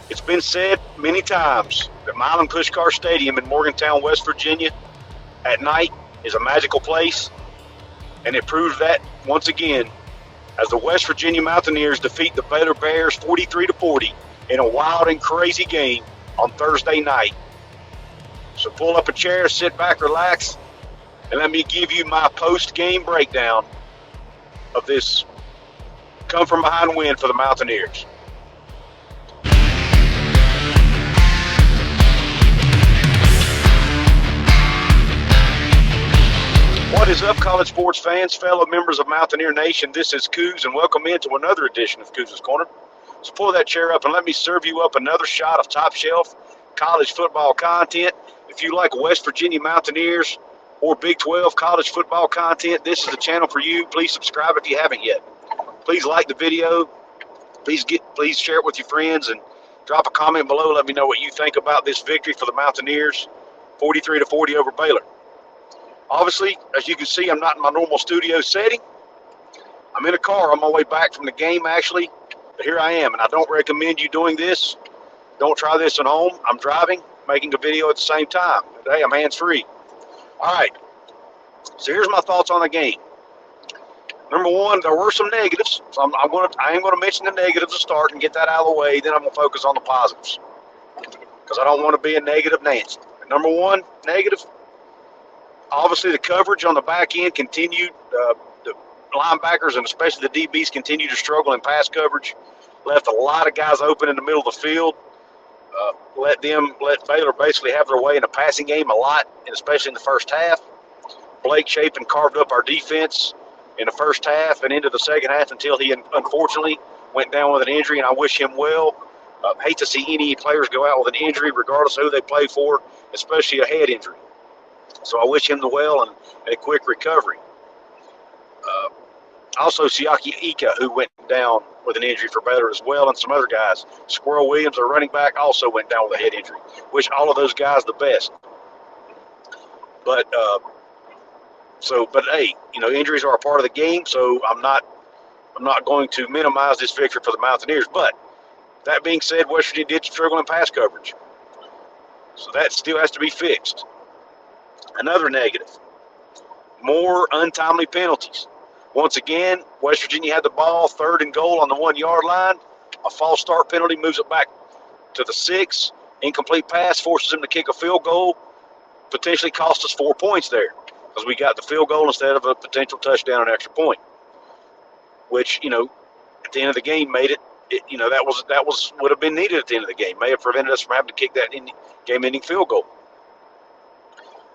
It's been said many times that Milan Puskar Stadium in Morgantown, West Virginia, at night is a magical place, and it proves that once again as the West Virginia Mountaineers defeat the Baylor Bears 43-40 in a wild and crazy game on Thursday night. So pull up a chair, sit back, relax, and let me give you my post-game breakdown of this come-from-behind win for the Mountaineers. What is up, college sports fans, fellow members of Mountaineer Nation? This is Coos, and welcome into another edition of Coos' Corner. So pull that chair up and let me serve you up another shot of top-shelf college football content. If you like West Virginia Mountaineers or Big 12 college football content, this is the channel for you. Please subscribe if you haven't yet. Please like the video. Please share it with your friends and drop a comment below. Let me know what you think about this victory for the Mountaineers, 43-40 over Baylor. Obviously, as you can see, I'm not in my normal studio setting. I'm in a car on my way back from the game, actually. But here I am, and I don't recommend you doing this. Don't try this at home. I'm driving, making a video at the same time. Hey, I'm hands-free. All right. So here's my thoughts on the game. Number one, there were some negatives. So I am going to mention the negatives to start and get that out of the way. Then I'm going to focus on the positives because I don't want to be a negative Nancy. Number one, negative. Obviously, the coverage on the back end continued. The linebackers and especially the DBs continued to struggle in pass coverage. Left a lot of guys open in the middle of the field. Let Baylor basically have their way in the passing game a lot, and especially in the first half. Blake shaped and carved up our defense in the first half and into the second half until he unfortunately went down with an injury, and I wish him well. Hate to see any players go out with an injury, regardless of who they play for, especially a head injury. So I wish him the well and a quick recovery. Also, Siaki Ika, who went down with an injury for Baylor as well, and some other guys. Squirrel Williams, our running back, also went down with a head injury. Wish all of those guys the best. But hey, injuries are a part of the game, so I'm not going to minimize this victory for the Mountaineers. But that being said, West Virginia did struggle in pass coverage. So that still has to be fixed. Another negative, more untimely penalties. Once again, West Virginia had the ball, 3rd and goal on the 1-yard line. A false start penalty moves it back to the 6. Incomplete pass forces them to kick a field goal. Potentially cost us 4 points there because we got the field goal instead of a potential touchdown and extra point. Which, at the end of the game made it that would have been needed at the end of the game. May have prevented us from having to kick that game-ending field goal.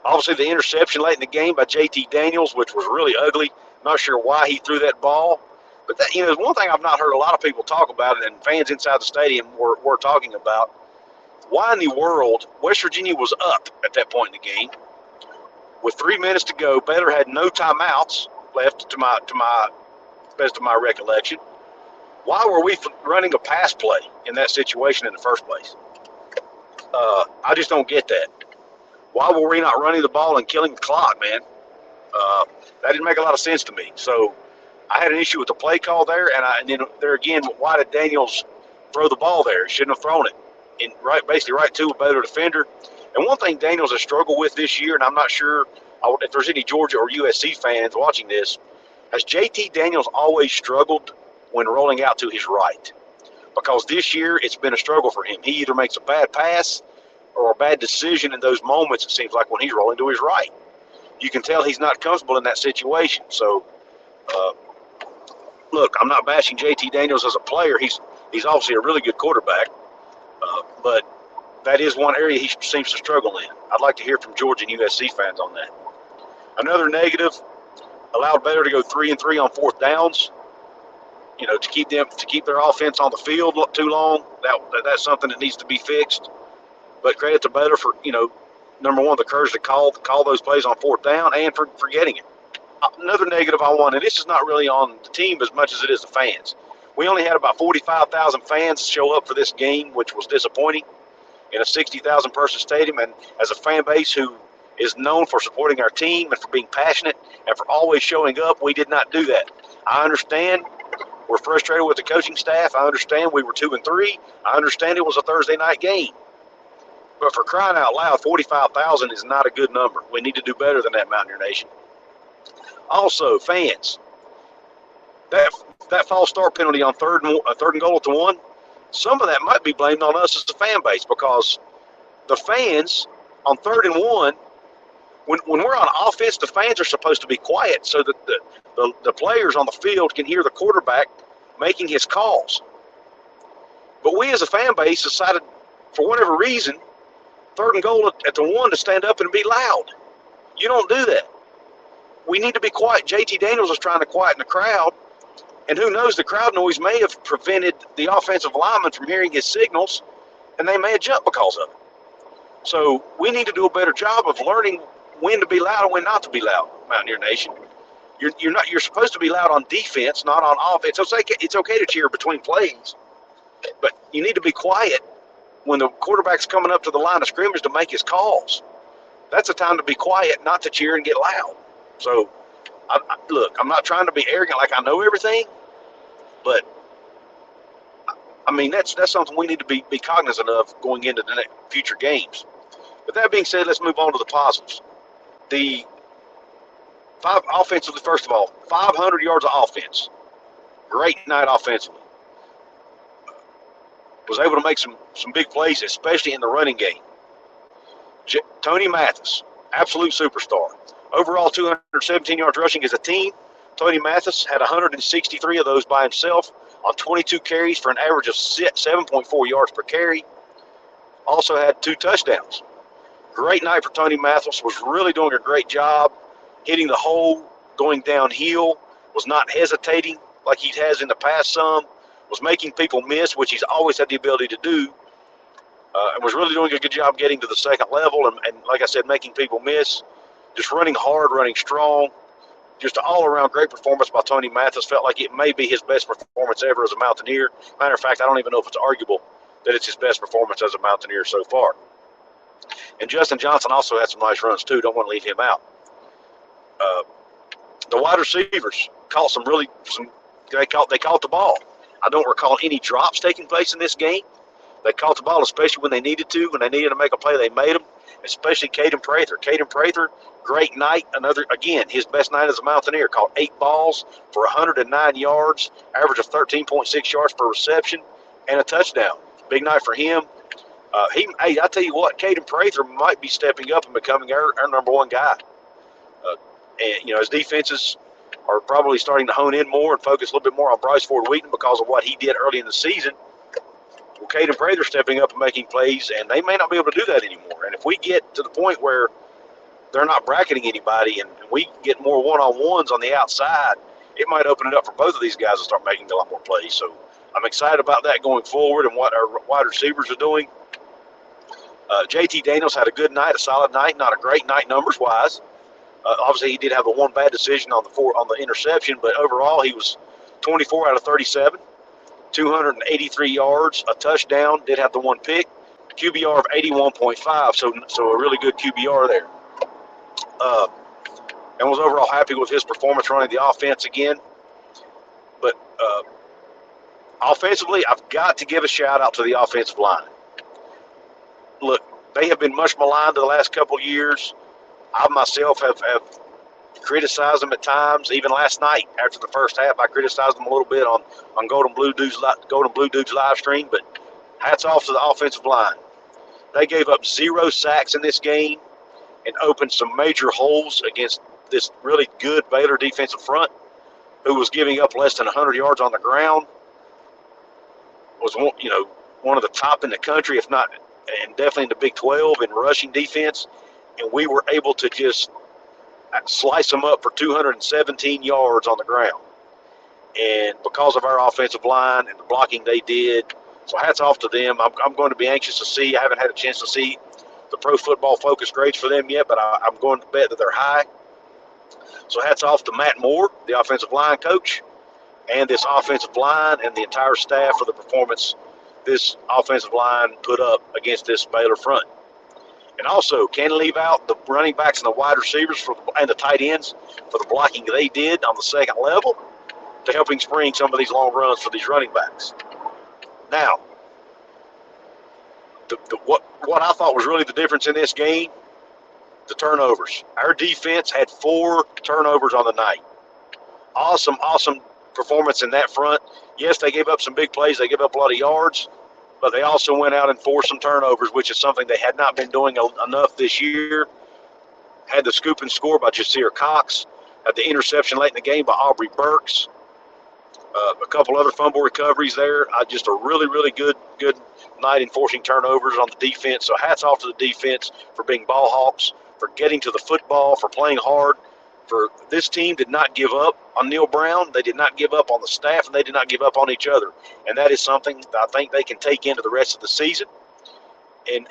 Obviously, the interception late in the game by JT Daniels, which was really ugly. Not sure why he threw that ball. But, one thing I've not heard a lot of people talk about, and fans inside the stadium were talking about, why in the world West Virginia was up at that point in the game. With 3 minutes to go, Baylor had no timeouts left to my best of my recollection. Why were we running a pass play in that situation in the first place? I just don't get that. Why were we not running the ball and killing the clock, man? That didn't make a lot of sense to me. So I had an issue with the play call there, and then there again, why did Daniels throw the ball there? He shouldn't have thrown it. Basically right to a Baylor defender. And one thing Daniels has struggled with this year, and I'm not sure if there's any Georgia or USC fans watching this, has JT Daniels always struggled when rolling out to his right? Because this year it's been a struggle for him. He either makes a bad pass or a bad decision in those moments, it seems like, when he's rolling to his right. You can tell he's not comfortable in that situation. So, look, I'm not bashing JT Daniels as a player. He's obviously a really good quarterback, but that is one area he seems to struggle in. I'd like to hear from Georgia and USC fans on that. Another negative, allowed Baylor to go 3-and-3 on 4th downs. To keep their offense on the field too long. That's something that needs to be fixed. But credit to Baylor for, number one, the courage to call those plays on 4th down and for getting it. Another negative I want, and this is not really on the team as much as it is the fans. We only had about 45,000 fans show up for this game, which was disappointing in a 60,000 person stadium. And as a fan base who is known for supporting our team and for being passionate and for always showing up, we did not do that. I understand We're frustrated with the coaching staff. I understand we were 2-3. I understand it was a Thursday night game. But for crying out loud, 45,000 is not a good number. We need to do better than that, Mountaineer Nation. Also, fans, that false start penalty on third and goal at the 1, some of that might be blamed on us as the fan base, because the fans on 3rd and 1, when we're on offense, the fans are supposed to be quiet so that the players on the field can hear the quarterback making his calls. But we as a fan base decided, for whatever reason, 3rd and goal at the 1 to stand up and be loud. You don't do that. We need to be quiet. JT Daniels was trying to quieten the crowd, and who knows, the crowd noise may have prevented the offensive lineman from hearing his signals, and they may have jumped because of it. So we need to do a better job of learning when to be loud and when not to be loud, Mountaineer Nation. You're supposed to be loud on defense, not on offense. It's okay to cheer between plays, but you need to be quiet when the quarterback's coming up to the line of scrimmage to make his calls. That's a time to be quiet, not to cheer and get loud. So, look, I'm not trying to be arrogant like I know everything, but I mean, that's something we need to be cognizant of going into the future games. With that being said, let's move on to the positives. Offensively, first of all, 500 yards of offense. Great night offensively. Was able to make some big plays, especially in the running game. Tony Mathis, absolute superstar. Overall, 217 yards rushing as a team. Tony Mathis had 163 of those by himself on 22 carries for an average of 7.4 yards per carry. Also had 2 touchdowns. Great night for Tony Mathis. Was really doing a great job hitting the hole, going downhill. Was not hesitating like he has in the past some. Was making people miss, which he's always had the ability to do. And was really doing a good job getting to the second level and, like I said, making people miss. Just running hard, running strong. Just an all-around great performance by Tony Mathis. Felt like it may be his best performance ever as a Mountaineer. Matter of fact, I don't even know if it's arguable that it's his best performance as a Mountaineer so far. And Justin Johnson also had some nice runs too. Don't want to leave him out. The wide receivers caught they caught the ball. I don't recall any drops taking place in this game. They caught the ball, especially when they needed to. When they needed to make a play, they made them, especially Kaden Prather. Kaden Prather, great night. His best night as a Mountaineer. Caught 8 balls for 109 yards, average of 13.6 yards per reception, and a touchdown. Big night for him. I tell you what, Kaden Prather might be stepping up and becoming our number 1 guy. And his defenses are probably starting to hone in more and focus a little bit more on Bryce Ford-Wheaton because of what he did early in the season. Well, Kaden Prather stepping up and making plays, and they may not be able to do that anymore. And if we get to the point where they're not bracketing anybody and we get more one-on-ones on the outside, it might open it up for both of these guys to start making a lot more plays. So I'm excited about that going forward and what our wide receivers are doing. JT Daniels had a good night, a solid night, not a great night numbers-wise. Obviously, he did have the one bad decision on the interception, but overall, he was 24 out of 37, 283 yards, a touchdown, did have the 1 pick, QBR of 81.5, so a really good QBR there. And was overall happy with his performance running the offense again. But offensively, I've got to give a shout-out to the offensive line. Look, they have been much maligned the last couple of years. I myself have criticized them at times. Even last night, after the first half, I criticized them a little bit on Golden Blue Dudes live stream. But hats off to the offensive line. They gave up 0 sacks in this game and opened some major holes against this really good Baylor defensive front, who was giving up less than 100 yards on the ground. Was one of the top in the country, if not, and definitely in the Big 12 in rushing defense. And we were able to just slice them up for 217 yards on the ground. And because of our offensive line and the blocking they did, so hats off to them. I'm going to be anxious to see. I haven't had a chance to see the Pro Football Focus grades for them yet, but I'm going to bet that they're high. So hats off to Matt Moore, the offensive line coach, and this offensive line and the entire staff for the performance this offensive line put up against this Baylor front. And also, can't leave out the running backs and the wide receivers and the tight ends for the blocking they did on the second level. to helping spring some of these long runs for these running backs. Now, what I thought was really the difference in this game, the turnovers. Our defense had 4 turnovers on the night. Awesome performance in that front. Yes, they gave up some big plays. They gave up a lot of yards, but they also went out and forced some turnovers, which is something they had not been doing enough this year. Had the scoop and score by Jasir Cox. Had the interception late in the game by Aubrey Burks. A couple other fumble recoveries there. Just a really, really good night in forcing turnovers on the defense. So hats off to the defense for being ball hawks, for getting to the football, for playing hard. For this team did not give up on Neil Brown. They did not give up on the staff, and they did not give up on each other. And that is something that I think they can take into the rest of the season and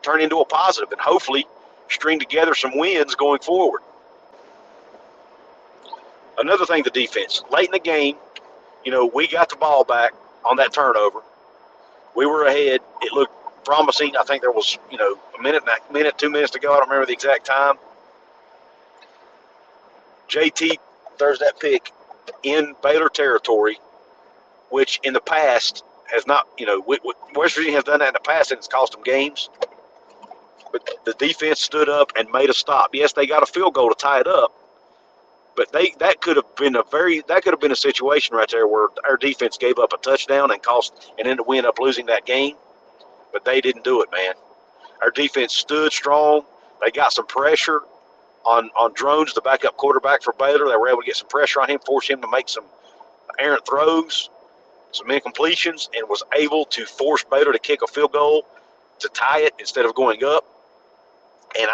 turn into a positive and hopefully string together some wins going forward. Another thing, the defense. Late in the game, we got the ball back on that turnover. We were ahead. It looked promising. I think there was, a minute, 2 minutes to go. I don't remember the exact time. JT throws that pick in Baylor territory, which in the past has not, West Virginia has done that in the past and it's cost them games. But the defense stood up and made a stop. Yes, they got a field goal to tie it up, but that could have been a situation right there where our defense gave up a touchdown and ended up losing that game. But they didn't do it, man. Our defense stood strong. They got some pressure on Drones, the backup quarterback for Baylor. They were able to get some pressure on him, force him to make some errant throws, some incompletions, and was able to force Baylor to kick a field goal to tie it instead of going up. And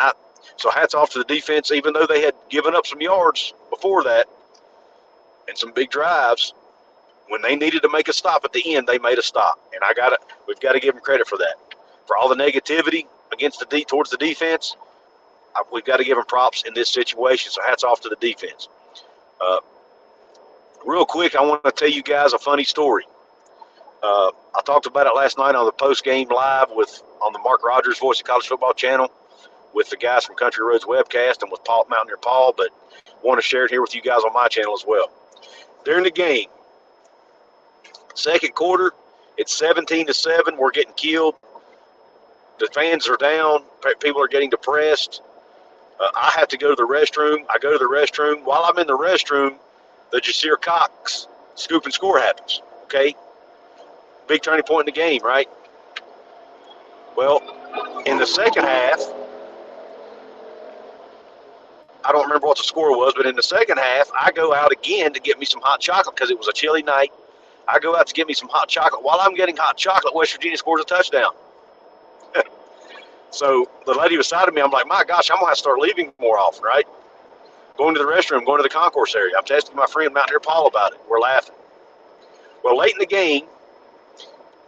so hats off to the defense, even though they had given up some yards before that and some big drives. When they needed to make a stop at the end, they made a stop. And we've got to give them credit for that. For all the negativity towards the defense, we've got to give them props in this situation. So hats off to the defense. Real quick, I want to tell you guys a funny story. I talked about it last night on the post-game live on the Mark Rogers Voice of College Football channel with the guys from Country Roads webcast and with Mountaineer Paul, but want to share it here with you guys on my channel as well. During the game, second quarter, it's 17-7. We're getting killed. The fans are down. People are getting depressed. I have to go to the restroom. I go to the restroom. While I'm in the restroom, the Jasir Cox scoop and score happens. Okay? Big turning point in the game, right? Well, in the second half, I don't remember what the score was, but in the second half, I go out again to get me some hot chocolate because it was a chilly night. I go out to get me some hot chocolate. While I'm getting hot chocolate, West Virginia scores a touchdown. So the lady beside of me, I'm like, my gosh, I'm going to have to start leaving more often, right? Going to the restroom, going to the concourse area. I'm texting my friend Mountaineer Paul about it. We're laughing. Well, late in the game,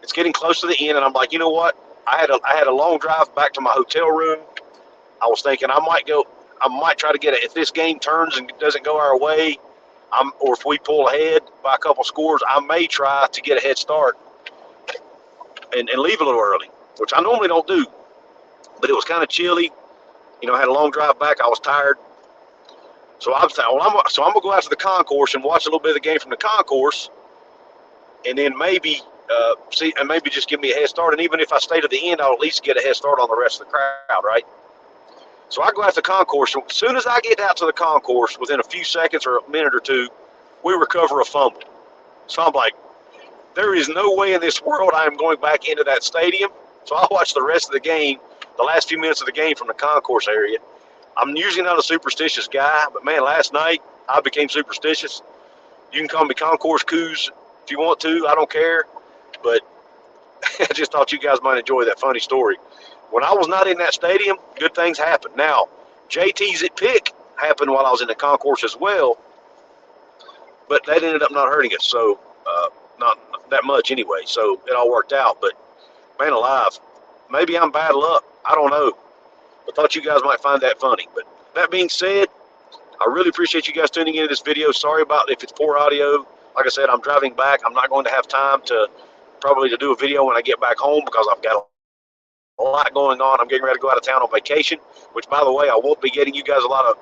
it's getting close to the end, and I'm like, you know what? I had a long drive back to my hotel room. I was thinking I might try to get it. If this game turns and doesn't go our way, or if we pull ahead by a couple scores, I may try to get a head start and leave a little early, which I normally don't do. But it was kind of chilly. I had a long drive back. I was tired. So I was thinking, I'm going to go out to the concourse and watch a little bit of the game from the concourse, and then maybe just give me a head start. And even if I stay to the end, I'll at least get a head start on the rest of the crowd, right? So I go out to the concourse, and as soon as I get out to the concourse, within a few seconds or a minute or two, we recover a fumble. So I'm like, there is no way in this world I am going back into that stadium. So I watched the rest of the game, the last few minutes of the game from the concourse area. I'm usually not a superstitious guy, but man, last night I became superstitious. You can call me Concourse Coos if you want to. I don't care. But I just thought you guys might enjoy that funny story. When I was not in that stadium, good things happened. Now, JT's pick happened while I was in the concourse as well, but that ended up not hurting us, so not that much anyway. So it all worked out. But man alive, maybe I'm bad luck. I don't know. But thought you guys might find that funny. But that being said, I really appreciate you guys tuning into this video. Sorry about if it's poor audio. Like I said, I'm driving back. I'm not going to have time to do a video when I get back home because I've got a lot going on. I'm getting ready to go out of town on vacation, which, by the way, I won't be getting you guys a lot of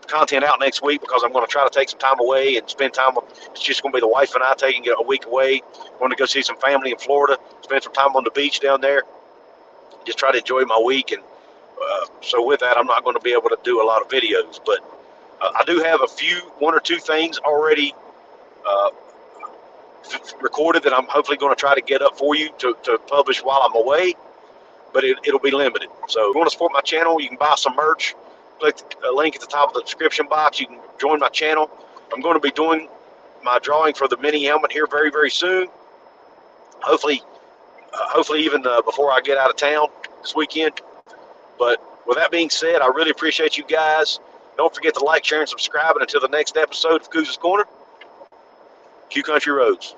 content out next week because I'm going to try to take some time away and spend time with, it's just going to be the wife and I taking a week away. Going to go see some family in Florida, spend some time on the beach down there, just try to enjoy my week. And so with that, I'm not going to be able to do a lot of videos, but I do have one or two things already recorded that I'm hopefully going to try to get up for you to publish while I'm away, but it'll be limited. So if you want to support my channel, you can buy some merch. Click the link at the top of the description box. You can join my channel. I'm going to be doing my drawing for the mini helmet here very, very soon. Hopefully even before I get out of town this weekend. But with that being said, I really appreciate you guys. Don't forget to like, share, and subscribe. And until the next episode of Couz's Corner, Q Country Roads.